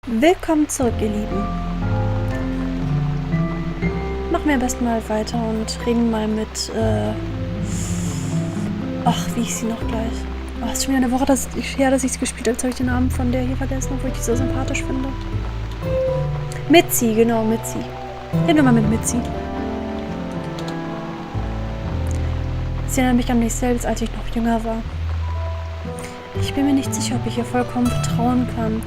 Willkommen zurück, ihr Lieben. Machen wir am besten mal weiter und reden mal mit, ach, wie hieß sie noch gleich? Oh, es ist schon wieder eine Woche her, dass ich sie gespielt habe. Jetzt habe ich den Namen von der hier vergessen, obwohl ich die so sympathisch finde. Mitzi, genau, Mitzi. Reden wir mal mit Mitzi. Sie erinnert mich an mich selbst, als ich noch jünger war. Ich bin mir nicht sicher, ob ich ihr vollkommen vertrauen kann.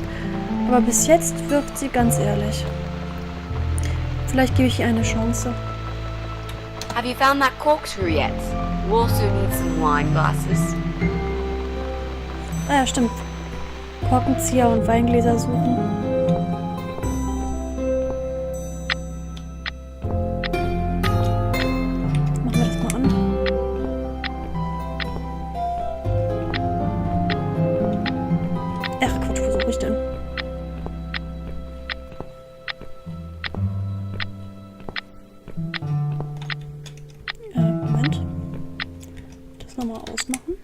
Aber bis jetzt wirkt sie ganz ehrlich. Vielleicht gebe ich ihr eine Chance. Have you found that corkscrew yet? We'll also need some wine glasses. Ah ja, stimmt. Korkenzieher und Weingläser suchen. Machen wir das mal an. Ach Quatsch, wo suche ich denn? Moment. Das nochmal ausmachen.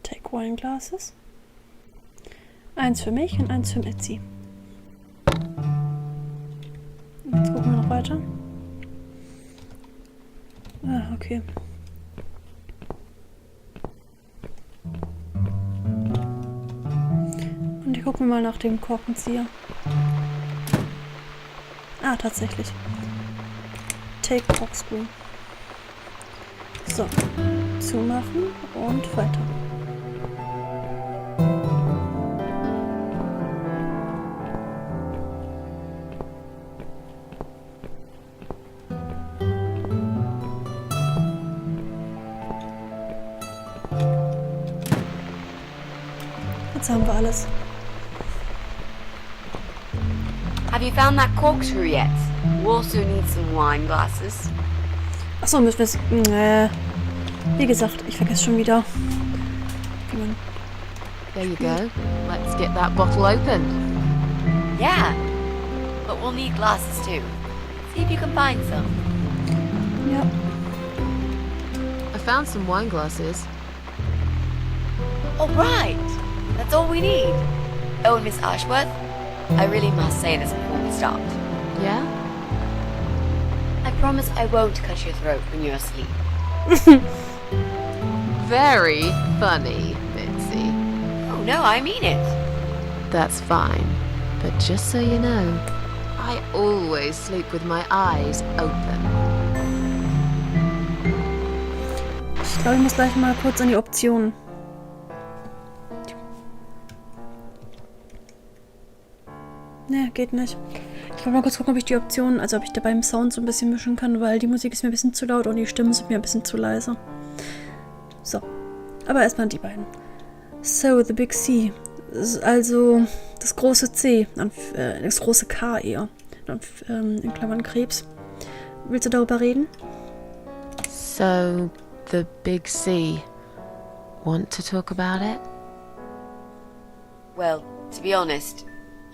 Take wine glasses. Eins für mich und eins für Mitzi. Jetzt gucken wir noch weiter. Ah, okay. Und hier gucken wir mal nach dem Korkenzieher. Ah, tatsächlich. Take corkscrew. So. Zumachen und weiter. Jetzt haben wir alles. Have you found that corkscrew yet? We'll also need some wine glasses. Achso, müssen wir es. Wie gesagt, ich vergesse schon wieder. Wie man. There you go. Let's get that bottle opened. Yeah, but we'll need glasses too. See if you can find some. Ja. I found some wine glasses. Oh, right. That's all we need. Oh, and Miss Ashworth, I really must say this before we start. Yeah? I promise I won't cut your throat when you're asleep. Very funny, Mitzi. Oh, no, I mean it. That's fine. But just so you know, I always sleep with my eyes open. Ich glaube, ich muss gleich mal kurz an die Optionen. Ne, geht nicht. Ich will mal kurz gucken, ob ich die Optionen, also ob ich da beim Sound so ein bisschen mischen kann, weil die Musik ist mir ein bisschen zu laut und die Stimmen sind mir ein bisschen zu leise. So. Aber erstmal die beiden. So, the big C. Also das große C. Das große K eher. In Klammern Krebs. Willst du darüber reden? So, the big C. Want to talk about it? Well, to be honest,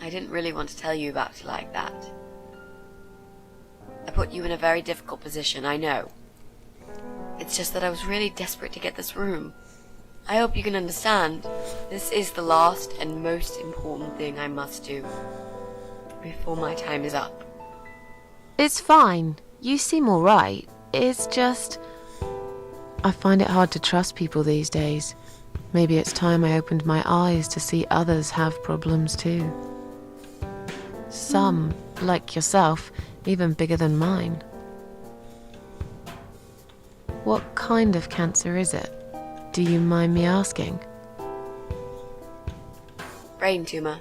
I didn't really want to tell you about it like that. I put you in a very difficult position, I know. It's just that I was really desperate to get this room. I hope you can understand. This is the last and most important thing I must do before my time is up. It's fine. You seem alright. It's just... I find it hard to trust people these days. Maybe it's time I opened my eyes to see others have problems too. Some, like yourself, even bigger than mine. What kind of cancer is it? Do you mind me asking? Brain tumor.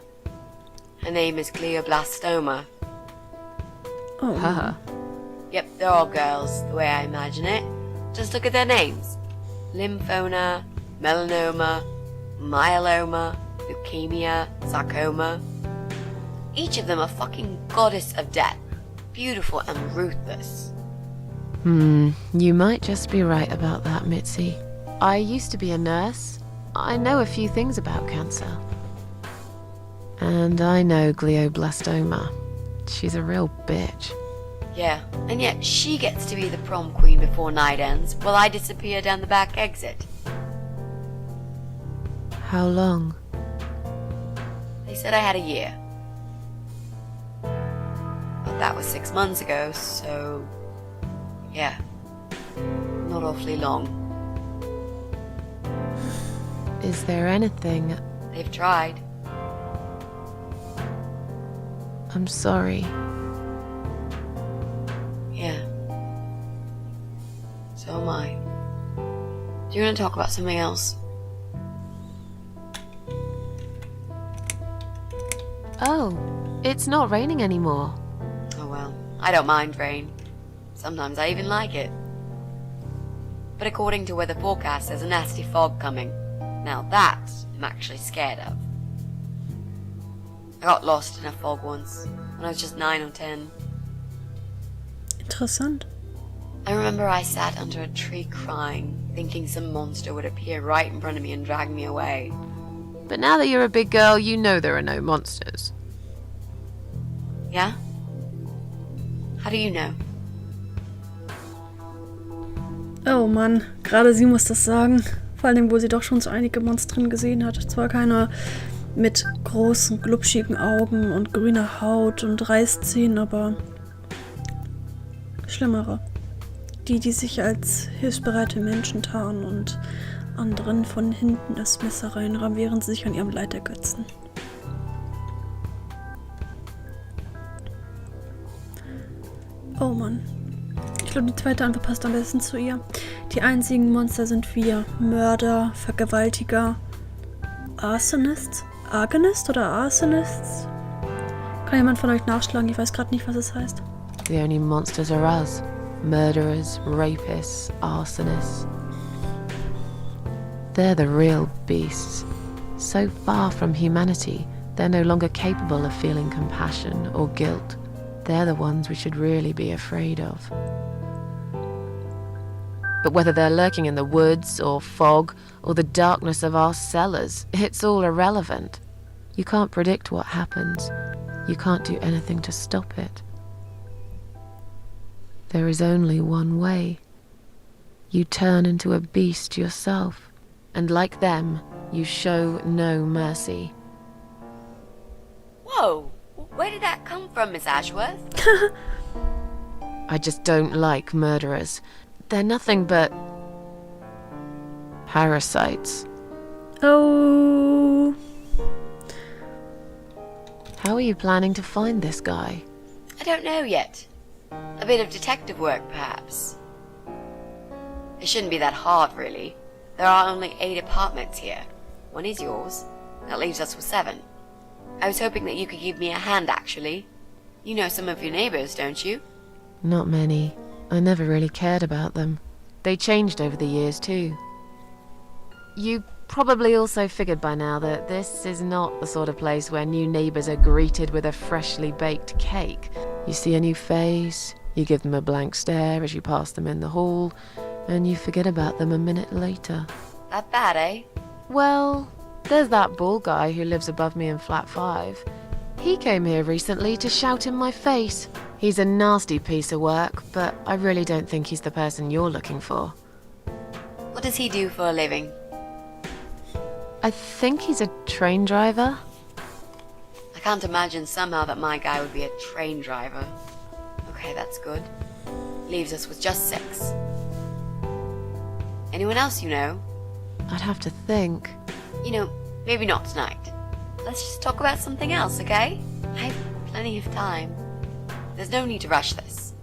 Her name is glioblastoma. Oh. Haha. Yep, they're all girls, the way I imagine it. Just look at their names. Lymphoma, melanoma, myeloma, leukemia, sarcoma. Each of them a fucking goddess of death. Beautiful and ruthless. You might just be right about that, Mitzi. I used to be a nurse. I know a few things about cancer. And I know glioblastoma. She's a real bitch. Yeah, and yet she gets to be the prom queen before night ends, while I disappear down the back exit. How long? They said I had a year. But that was 6 months ago, so... yeah. Not awfully long. Is there anything... They've tried. I'm sorry. Yeah. So am I. Do you want to talk about something else? Oh, it's not raining anymore. Oh well, I don't mind rain. Sometimes I even like it. But according to weather forecast, there's a nasty fog coming. Now that I'm actually scared of. I got lost in a fog once, when I was just 9 or 10. Interessant. I remember I sat under a tree crying, thinking some monster would appear right in front of me and drag me away. But now that you're a big girl, you know there are no monsters. Ja? How do you know? Oh Mann, gerade sie muss das sagen. Vor allem, wo sie doch schon so einige Monstern gesehen hat. Zwar keine mit großen, glubschigen Augen und grüner Haut und Reißzähnen, aber schlimmere. Die sich als hilfsbereite Menschen tarnen und anderen von hinten das Messer reinrammen, während sie sich an ihrem Leid ergötzen. Oh Mann. Ich glaube, die zweite Antwort passt am besten zu ihr. Die einzigen Monster sind wir. Mörder, Vergewaltiger, Arsonists? Argonist oder Arsonists? Kann jemand von euch nachschlagen? Ich weiß gerade nicht, was es heißt. The only monsters are us. Murderers, rapists, arsonists. They're the real beasts. So far from humanity, they're no longer capable of feeling compassion or guilt. They're the ones we should really be afraid of. But whether they're lurking in the woods or fog or the darkness of our cellars, it's all irrelevant. You can't predict what happens. You can't do anything to stop it. There is only one way. You turn into a beast yourself, and like them, you show no mercy. Whoa! Where did that come from, Miss Ashworth? I just don't like murderers. They're nothing but parasites. Oh. How are you planning to find this guy? I don't know yet. A bit of detective work, perhaps. It shouldn't be that hard, really. There are only 8 apartments here. One is yours. That leaves us with 7. I was hoping that you could give me a hand, actually. You know some of your neighbors, don't you? Not many. I never really cared about them. They changed over the years, too. You probably also figured by now that this is not the sort of place where new neighbors are greeted with a freshly baked cake. You see a new face, you give them a blank stare as you pass them in the hall, and you forget about them a minute later. That bad, eh? Well, there's that bald guy who lives above me in flat 5. He came here recently to shout in my face. He's a nasty piece of work, but I really don't think he's the person you're looking for. What does he do for a living? I think he's a train driver. I can't imagine somehow that my guy would be a train driver. Okay, that's good. Leaves us with just 6. Anyone else you know? I'd have to think. You know, maybe not tonight. Let's just talk about something else, okay? I have plenty of time. There's no need to rush this.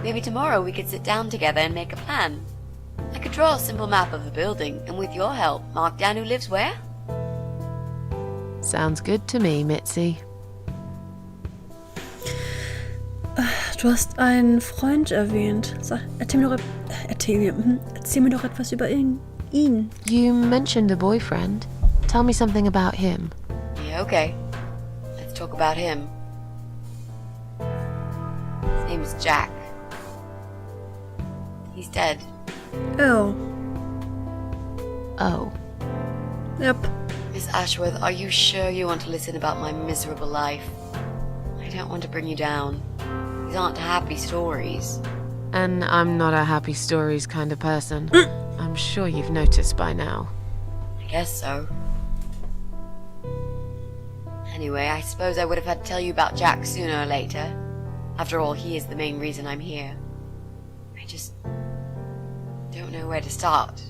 Maybe tomorrow we could sit down together and make a plan. I could draw a simple map of the building, and with your help, mark down who lives where. Sounds good to me, Mitzi. Du hast einen Freund erwähnt. Erzähl mir doch etwas über ihn. You mentioned a boyfriend. Tell me something about him. Yeah, okay. Let's talk about him. His name is Jack. He's dead. Oh. Oh. Yep. Miss Ashworth, are you sure you want to listen about my miserable life? I don't want to bring you down. These aren't happy stories. And I'm not a happy stories kind of person. I'm sure you've noticed by now. I guess so. Anyway, I suppose I would have had to tell you about Jack sooner or later. After all, he is the main reason I'm here. I just don't know where to start.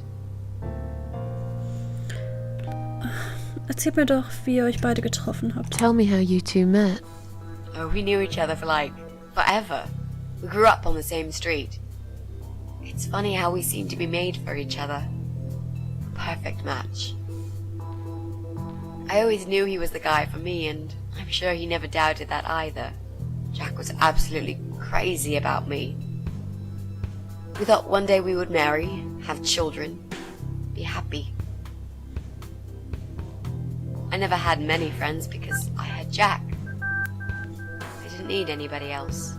Erzählt mir doch, wie ihr euch beide getroffen habt. Tell me how you two met. Oh, we knew each other for like forever. We grew up on the same street. It's funny how we seem to be made for each other. Perfect match. I always knew he was the guy for me, and I'm sure he never doubted that either. Jack was absolutely crazy about me. We thought one day we would marry, have children, be happy. I never had many friends because I had Jack. I didn't need anybody else.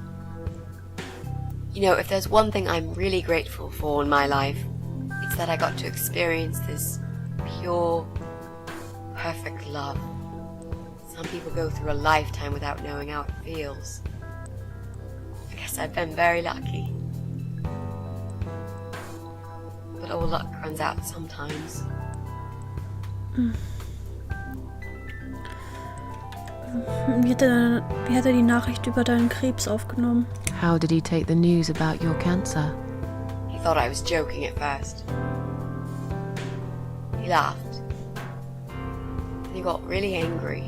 You know, if there's one thing I'm really grateful for in my life, it's that I got to experience this pure, perfect love. Some people go through a lifetime without knowing how it feels. I guess I've been very lucky. But all luck runs out sometimes. Wie hat er die Nachricht über deinen Krebs aufgenommen? How did he take the news about your cancer? He thought I was joking at first. He laughed. And he got really angry.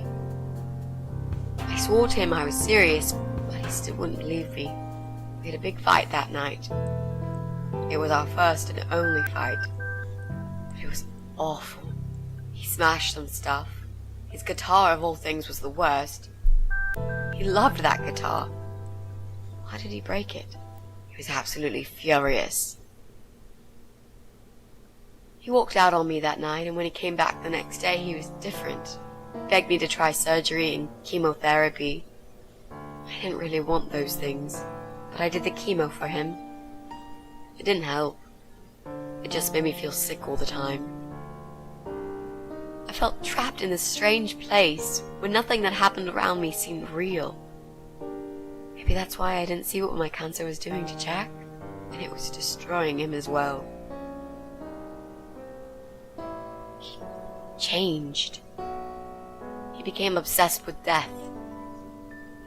I swore to him I was serious, but he still wouldn't believe me. We had a big fight that night. It was our first and only fight. But it was awful. He smashed some stuff. His guitar, of all things, was the worst. He loved that guitar. Why did he break it? He was absolutely furious. He walked out on me that night, and when he came back the next day, he was different. Begged me to try surgery and chemotherapy. I didn't really want those things, but I did the chemo for him. It didn't help. It just made me feel sick all the time. I felt trapped in this strange place where nothing that happened around me seemed real. Maybe that's why I didn't see what my cancer was doing to Jack, and it was destroying him as well. He changed. He became obsessed with death.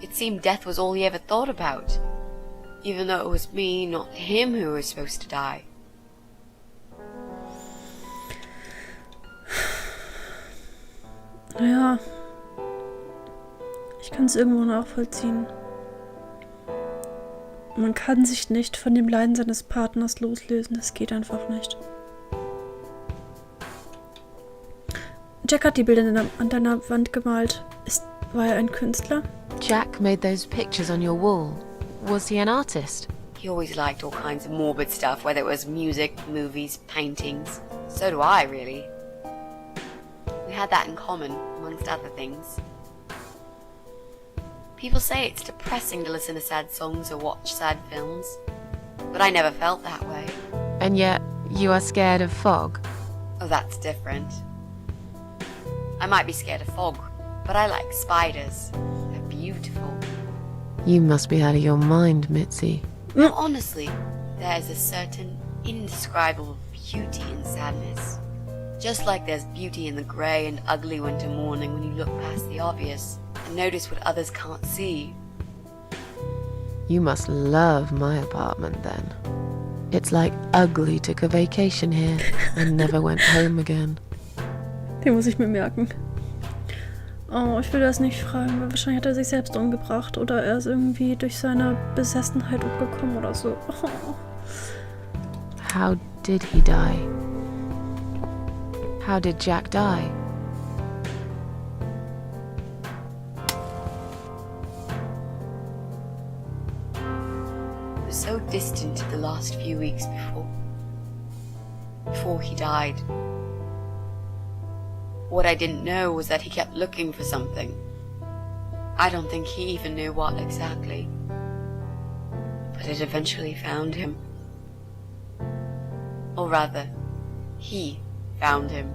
It seemed death was all he ever thought about, even though it was me, not him, who was supposed to die. Ja, ich kann es irgendwo nachvollziehen. Man kann sich nicht von dem Leiden seines Partners loslösen, das geht einfach nicht. Jack hat die Bilder an deiner Wand gemalt. War er ein Künstler? Jack made those pictures on your wall. Was he an artist? He always liked all kinds of morbid stuff, whether it was music, movies, paintings. So do I, really. We had that in common, amongst other things. People say it's depressing to listen to sad songs or watch sad films, but I never felt that way. And yet, you are scared of fog? Oh, that's different. I might be scared of fog, but I like spiders. They're beautiful. You must be out of your mind, Mitzi. Honestly, there's a certain indescribable beauty in sadness. Just like there's beauty in the grey and ugly winter morning when you look past the obvious and notice what others can't see. You must love my apartment then. It's like Ugly took a vacation here and never went home again. Den muss ich mir merken. Oh, ich will das nicht fragen, weil wahrscheinlich hat er sich selbst umgebracht oder er ist irgendwie durch seine Besessenheit umgekommen oder so. Oh. How did he die? How did Jack die? It was so distant in the last few weeks before he died. What I didn't know was that he kept looking for something. I don't think he even knew what exactly. But it eventually found him. Or rather, he found him.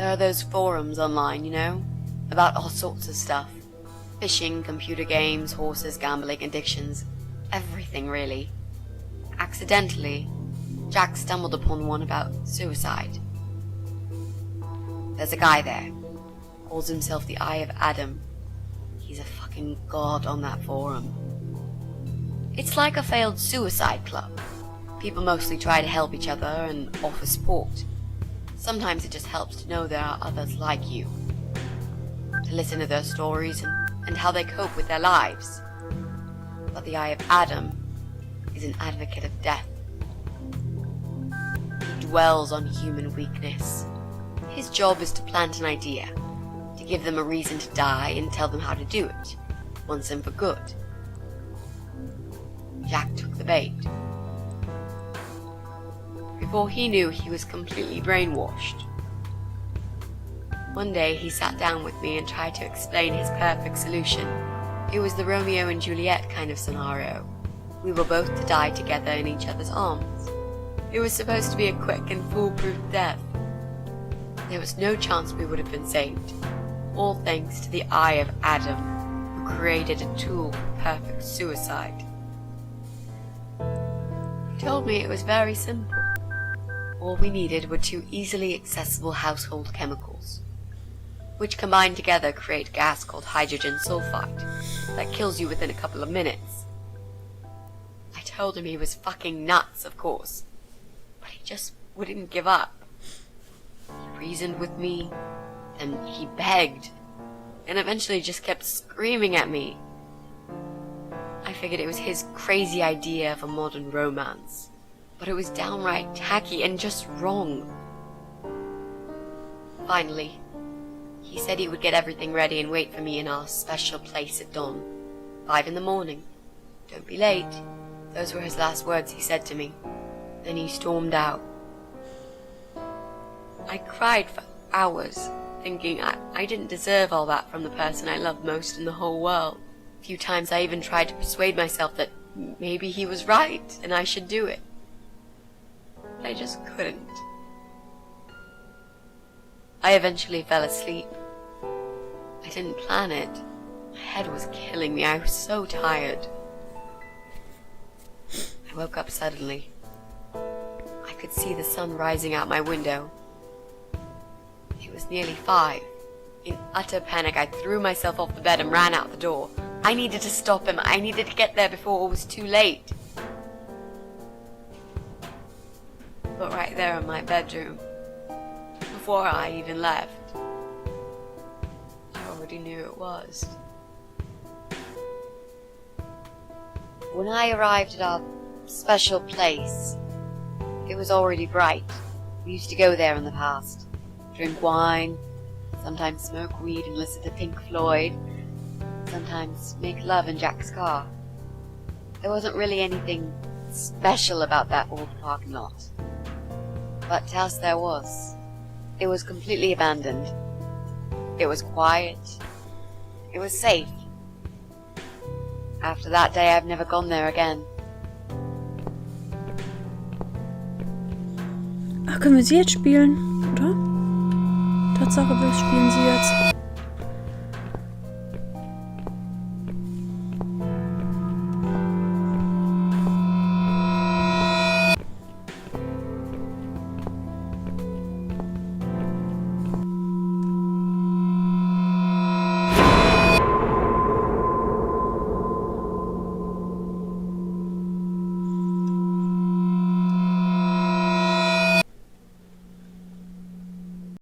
There are those forums online, you know, about all sorts of stuff. Fishing, computer games, horses, gambling, addictions, everything really. Accidentally, Jack stumbled upon one about suicide. There's a guy there, calls himself the Eye of Adam. He's a fucking god on that forum. It's like a failed suicide club. People mostly try to help each other and offer support. Sometimes it just helps to know there are others like you. To listen to their stories and how they cope with their lives. But the Eye of Adam is an advocate of death. He dwells on human weakness. His job is to plant an idea, to give them a reason to die and tell them how to do it, once and for good. Jack took the bait. Before he knew, he was completely brainwashed. One day he sat down with me and tried to explain his perfect solution. It was the Romeo and Juliet kind of scenario. We were both to die together in each other's arms. It was supposed to be a quick and foolproof death. There was no chance we would have been saved, all thanks to the Eye of Adam, who created a tool for perfect suicide. He told me it was very simple. All we needed were 2 easily accessible household chemicals, which combined together create a gas called hydrogen sulfide that kills you within a couple of minutes. I told him he was fucking nuts, of course, but he just wouldn't give up. He reasoned with me, and he begged, and eventually just kept screaming at me. I figured it was his crazy idea of a modern romance, but it was downright tacky and just wrong. Finally, he said he would get everything ready and wait for me in our special place at dawn, 5 in the morning. Don't be late. Those were his last words he said to me. Then he stormed out. I cried for hours, thinking I didn't deserve all that from the person I loved most in the whole world. A few times I even tried to persuade myself that maybe he was right and I should do it. But I just couldn't. I eventually fell asleep. I didn't plan it. My head was killing me. I was so tired. I woke up suddenly. I could see the sun rising out my window. It was nearly 5. In utter panic, I threw myself off the bed and ran out the door. I needed to stop him. I needed to get there before it was too late. But right there in my bedroom, before I even left, I already knew it was. When I arrived at our special place, it was already bright. We used to go there in the past, drink wine, sometimes smoke weed and listen to Pink Floyd, sometimes make love in Jack's car. There wasn't really anything special about that old parking lot. But to us there was. It was completely abandoned. It was quiet. It was safe. After that day, I've never gone there again. Ach, können wir sie jetzt spielen, oder? Tatsache, wir spielen sie jetzt.